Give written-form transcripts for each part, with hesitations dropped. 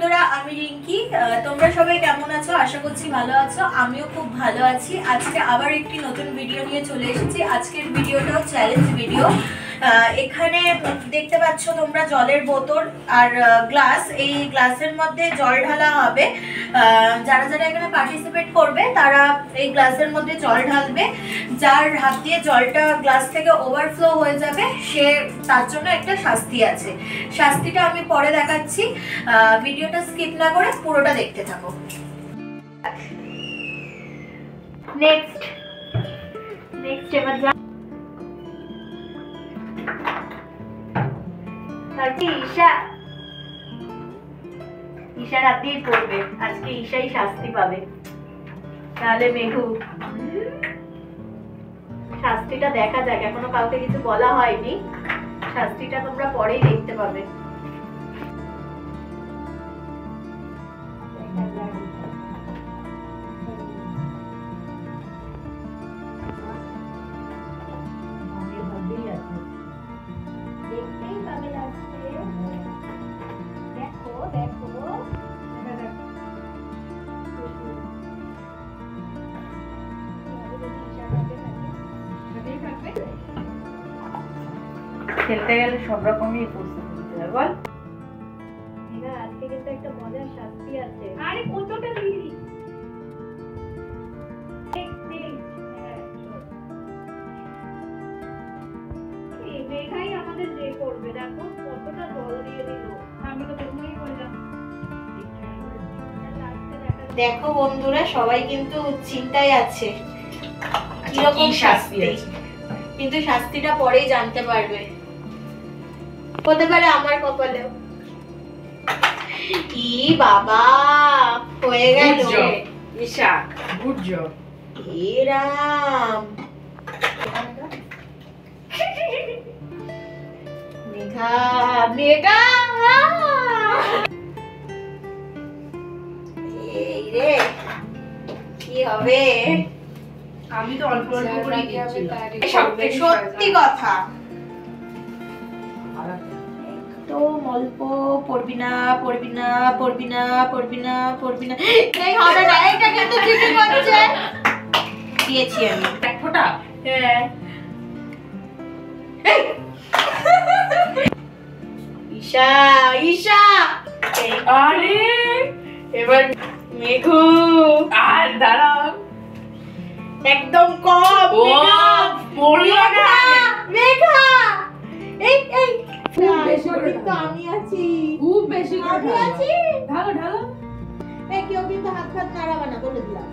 বন্ধুরা, আমি রিঙ্কি। তোমরা সবাই কেমন আছো? আশা করছি ভালো আছো। আমিও খুব ভালো আছি। আজকে আবার একটি নতুন ভিডিও নিয়ে চলে এসেছি। আজকের ভিডিওটাও চ্যালেঞ্জ ভিডিও। এখানে দেখতে পাচ্ছ তোমরা জলের বোতল আর গ্লাস। এই গ্লাসের মধ্যে জল ঢালা হবে। যারা যারা এখানে পার্টিসিপেট করবে তারা এই গ্লাসের মধ্যে জল ঢালবে। যার হাত দিয়ে জলটা গ্লাস থেকে ওভারফ্লো হয়ে যাবে সে তার জন্য একটা শাস্তি আছে। শাস্তিটা আমি পরে দেখাচ্ছি। ভিডিওটা স্কিপ না করে পুরোটা দেখতে থাকো। নেক্সট এবার যা ঈশার হাত দিয়েই পড়বে। আজকে ঈশাই শাস্তি পাবে। তাহলে মেঘু, শাস্তিটা দেখা যাক। এখনো কাউকে কিছু বলা হয়নি। শাস্তিটা তোমরা পরেই দেখতে পাবে। খেলতে গেলে সব রকমই প্রস্তুতি নিতে হবে। বল আজকে কিন্তু একটা মজার শাস্তি আছে। আরে কতটা দিলি? মেঘাই আমাদের যে করবে, দেখো কতটা জল দিয়ে দিল। আমি তো প্রথমেই বললাম। দেখো বন্ধুরা, সবাই কিন্তু চিন্তায় আছে কিরকম শাস্তি, কিন্তু শাস্তিটা পরেই জানতে পারবে। হতে পারে আমার কপালেও। কি বাবা, হয়ে গেল। Isha good job. হে রাম, মেঘা মেঘা, এই রে কি হবে? আমি তো অল্প অল্প করে দিচ্ছিলাম। সত্যি কথা, একদম অল্প। পড়বি না পড়বি না পড়বি না পড়বি না পড়বি না। এই হবে না, এটা কিন্তু চিটিং হচ্ছে। দিয়েছি আমি এক ফোঁটা। হ্যাঁ। ঈশা ঈশা, আরে এবার মেঘু। আর দাঁড়াও, একদম কম। ও পড়লো না মেঘা, এই এই কিন্তু আমি আছি, খুব বেশি করে আমি আছি। ঢালো ঢালো। এই কেউ কিন্তু হাত নাড়াবে না, বলে দিলাম।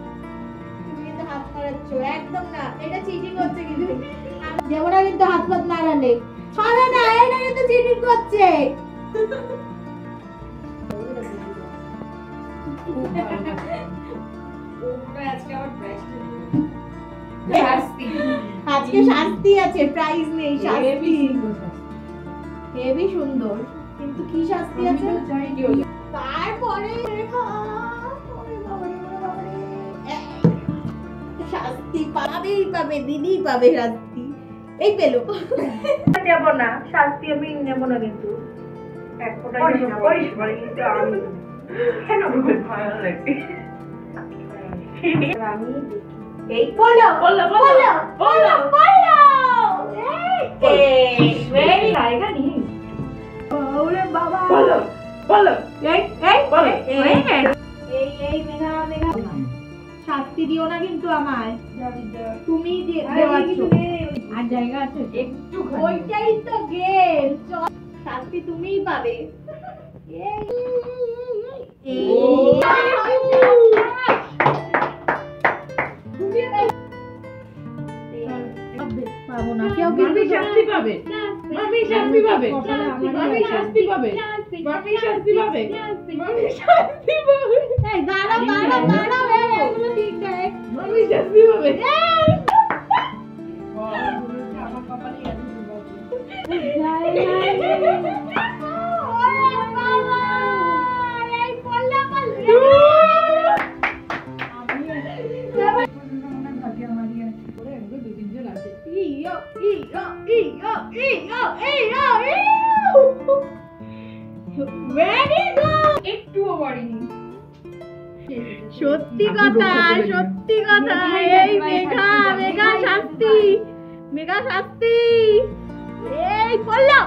তুমি কিন্তু হাত নাড়াচ্ছ, একদম না। এটা চিটিং হচ্ছে কিন্তু। যেমন কিন্তু হাত নাড়ালে হবে না, এটা কিন্তু চিটিং করছে। আজকে শাস্তি আছে, প্রাইজ নেই। শাস্তি হেভি সুন্দর, কিন্তু কি শাস্তি আছে তারপরে? শাস্তি পাবেই পাবে, দিদি পাবে শাস্তি। এই পেলো। নেব না শাস্তি, আমি নেব না। কিন্তু এক ফোঁটা কেন ভালো লাগে। আমি এই বলো বলো বলো বলো বলো। এই ভেরি জায়গা নেই। ওরে বাবা, বলো বলো এই এই বলো। এই এই মেঘা মেঘা, শাস্তি দিও না কিন্তু আমায়। তুমি দেওয়াচ্ছ। আর জায়গা আছে একটু, ওইটাই তো গেম। শাস্তি তুমিই পাবে। পাবো না, কেউ কিন্তু শাস্তি পাবে। মামি শাস্তি পাবে। মামি শাস্তি পাবে। মামি শাস্তি পাবে। মামি শাস্তি পাবে। এই দাঁড়াও দাঁড়াও দাঁড়াও, এগুলো ঠিক নাই। মামি শাস্তি পাবে। আমার কপালে একটুও করেনি। সত্যি কথা, সত্যি কথা। এই মেঘা, মেঘা শাস্তি, মেঘা শাস্তি। এই পড়লো।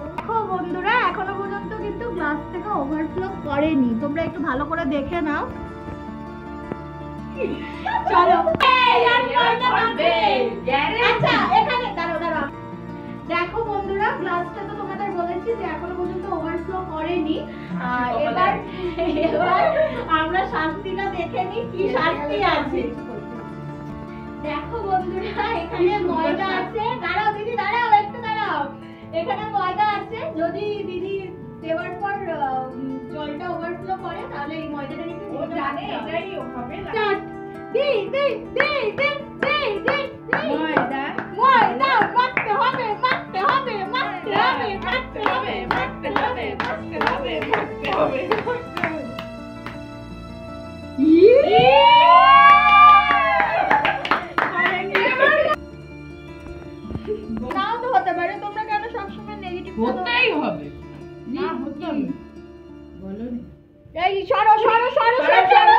দেখো বন্ধুরা, এখনো পর্যন্ত কিন্তু গ্লাস থেকে ওভারফ্লো করেনি। তোমরা একটু ভালো করে দেখে নাও। চলো আচ্ছা, এখানে দাঁড়াও দাঁড়াও। দেখো বন্ধুরা, গ্লাসটা তো তোমাদের বলেছি যে এখনো পর্যন্ত ওভারফ্লো করেনি। এবার এবার আমরা শাস্তিটা দেখে নিই, কি শাস্তি আছে। দেখো বন্ধুরা, এখানে ময়দা আছে। দাঁড়াও দিদি, দাঁড়াও, একটু দাঁড়াও। এখানে ময়দা আছে। যদি দিদি দেওয়ার পর জলটা ওভারফ্লো করে তাহলে এই ময়দাটা কিন্তু ও জানে এটাই হবে না। দে দে দে দে দে দে ময়দা, ময়দা মাখতে হবে, মাখতে হবে, মাখতে হবে, মাখতে হবে, মাখতে হবে, মাখতে হবে, মাখতে হবে। নাও তো হতে পারে। তোমরা কেন সবসময় নেগেটিভ হতেই হবে না, হতে হবে বলো নি। এই সরো সরো সরো সরো সরো,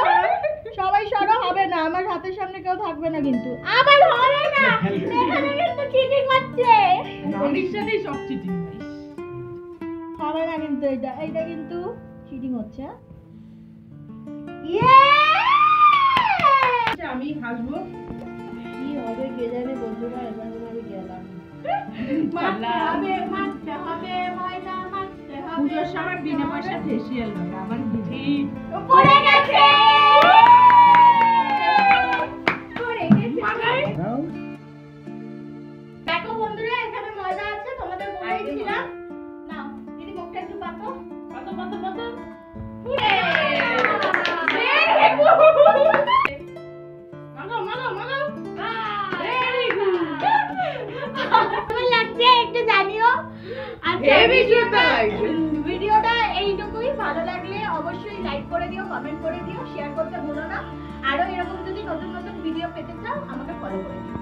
সবাই সরো। হবে না, আমার হাতের সামনে কেউ থাকবে না কিন্তু। আবার হবে না, এখানে কিন্তু চিটিং হচ্ছে। নানির সাথেই সব চিটিং। হবে না কিন্তু, এটা এইটা কিন্তু চিটিং হচ্ছে। ইয়ে আমি হাসবো। কি হবে কে জানে বন্ধুরা। এবার আমি গেলাম। মারতে হবে, মারতে হবে, ময়দা মারতে হবে। পুজোর সময় বিনা পয়সা ফেসিয়াল হবে, আবার ঠিক পড়ে গেছে, পড়ে গেছে। দেখো বন্ধুরা, এখানে ময়দা আছে। তোমাদের বলেছিলাম। নাও দিদি, মুখটা একটু পাতো। কত কত কত মাগো মাগো মাগো। Very good. কেমন লাগছে একটু জানিও। আচ্ছা, হেভি জুতা লাগছে। ভিডিওটা এইটুকুই। ভালো লাগলে অবশ্যই লাইক করে দিও, কমেন্ট করে দিও, শেয়ার করতে ভুলো না। আরো এরকম যদি নতুন নতুন ভিডিও পেতে চাও আমাকে ফলো করে দিও।